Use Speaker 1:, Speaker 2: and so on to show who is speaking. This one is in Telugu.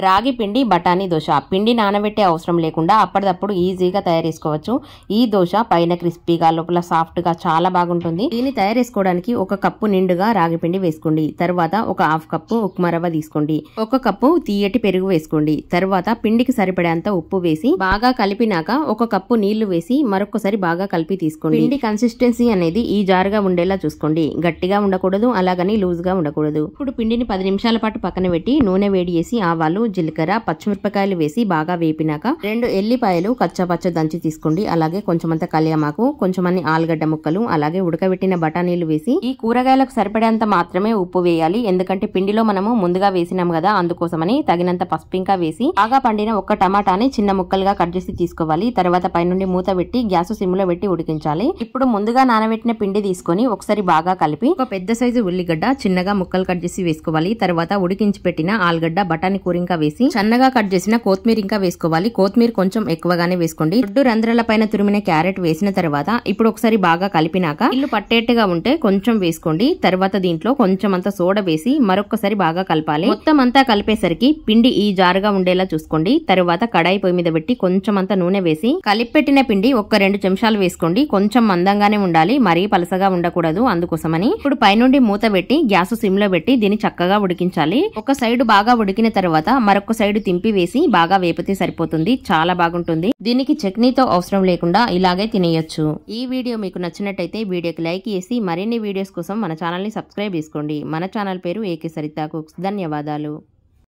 Speaker 1: రాగి పిండి బఠానీ దోశ. పిండి నానబెట్టే అవసరం లేకుండా అప్పటిదప్పుడు ఈజీగా తయారు చేసుకోవచ్చు. ఈ దోశ పైన క్రిస్పీగా లోపల సాఫ్ట్ గా చాలా బాగుంటుంది. దీన్ని తయారు చేసుకోవడానికి 1 కప్పు నిండుగా రాగి పిండి వేసుకోండి. తర్వాత 1/2 కప్పు ఉప్మా రవ్వ తీసుకోండి. 1 కప్పు తీయటి పెరుగు వేసుకోండి. తర్వాత పిండికి సరిపడేంత ఉప్పు వేసి బాగా కలిపినాక 1 కప్పు నీళ్లు వేసి మరొకసారి బాగా కలిపి తీసుకోండి. పిండి కన్సిస్టెన్సీ అనేది ఈ జారుగా ఉండేలా చూసుకోండి. గట్టిగా ఉండకూడదు, అలాగని లూజ్ గా ఉండకూడదు. ఇప్పుడు పిండిని 10 నిమిషాల పాటు పక్కన పెట్టి నూనె వేడి చేసి ఆవాలు, జీలకర్ర, పచ్చిమిరపకాయలు వేసి బాగా వేపినాక 2 ఎల్లిపాయలు కచ్చపచ్చ దంచి తీసుకోండి. అలాగే కొంచెమంత కళ్యామాకు, కొంచెమన్ని ఆలుగడ్డ ముక్కలు, అలాగే ఉడకబెట్టిన బఠానీలు వేసి ఈ కూరగాయలకు సరిపడేంత మాత్రమే ఉప్పు వేయాలి. ఎందుకంటే పిండిలో మనము ముందుగా వేసినాం కదా, అందుకోసమని తగినంత పసుపు ఇంకా వేసి బాగా పండిన 1 టమాటాని చిన్న ముక్కలుగా కట్ చేసి తీసుకోవాలి. తర్వాత పైనుండి మూత పెట్టి గ్యాస్ సిమ్ లో పెట్టి ఉడికించాలి. ఇప్పుడు ముందుగా నానబెట్టిన పిండి తీసుకొని ఒకసారి బాగా కలిపి 1 పెద్ద సైజు ఉల్లిగడ్డ చిన్నగా ముక్కలు కట్ చేసి వేసుకోవాలి. తర్వాత ఉడికించి పెట్టిన ఆలుగడ్డ బఠానీ కూర ఇంకా వేసి సన్నగా కట్ చేసిన కొత్తిమీర ఇంకా వేసుకోవాలి. కొత్తిమీర కొంచెం ఎక్కువగానే వేసుకోండి. దొడ్డు రంధ్రాల పైన తురిమిన క్యారెట్ వేసిన తర్వాత ఇప్పుడు ఒకసారి బాగా కలిపినాక ఇల్లు పట్టేట్టుగా ఉంటే కొంచెం వేసుకోండి. తర్వాత దీంట్లో కొంచెం అంత సోడా వేసి మరొకసారి బాగా కలపాలి. మొత్తం అంతా కలిపేసరికి పిండి ఈ జారుగా ఉండేలా చూసుకోండి. తర్వాత కడాయి పొయ్యి మీద పెట్టి కొంచెం అంత నూనె వేసి కలిపెట్టిన పిండి 1-2 చెంచాలు వేసుకోండి. కొంచెం మందంగానే ఉండాలి, మరీ పలసగా ఉండకూడదు. అందుకోసమని ఇప్పుడు పైనుండి మూత పెట్టి గ్యాస్ సిమ్ లో పెట్టి దీన్ని చక్కగా ఉడికించాలి. ఒక సైడ్ బాగా ఉడికిన తర్వాత మరొక సైడ్ తింపి వేసి బాగా వేపితే సరిపోతుంది. చాలా బాగుంటుంది. దీనికి చట్నీతో అవసరం లేకుండా ఇలాగే తినేయొచ్చు. ఈ వీడియో మీకు నచ్చినట్టయితే వీడియోకి లైక్ చేసి మరిన్ని వీడియోస్ కోసం మన ఛానల్ ని సబ్స్క్రైబ్ చేసుకోండి. మన ఛానల్ పేరు ఏకే సరిత కుక్స్. ధన్యవాదాలు.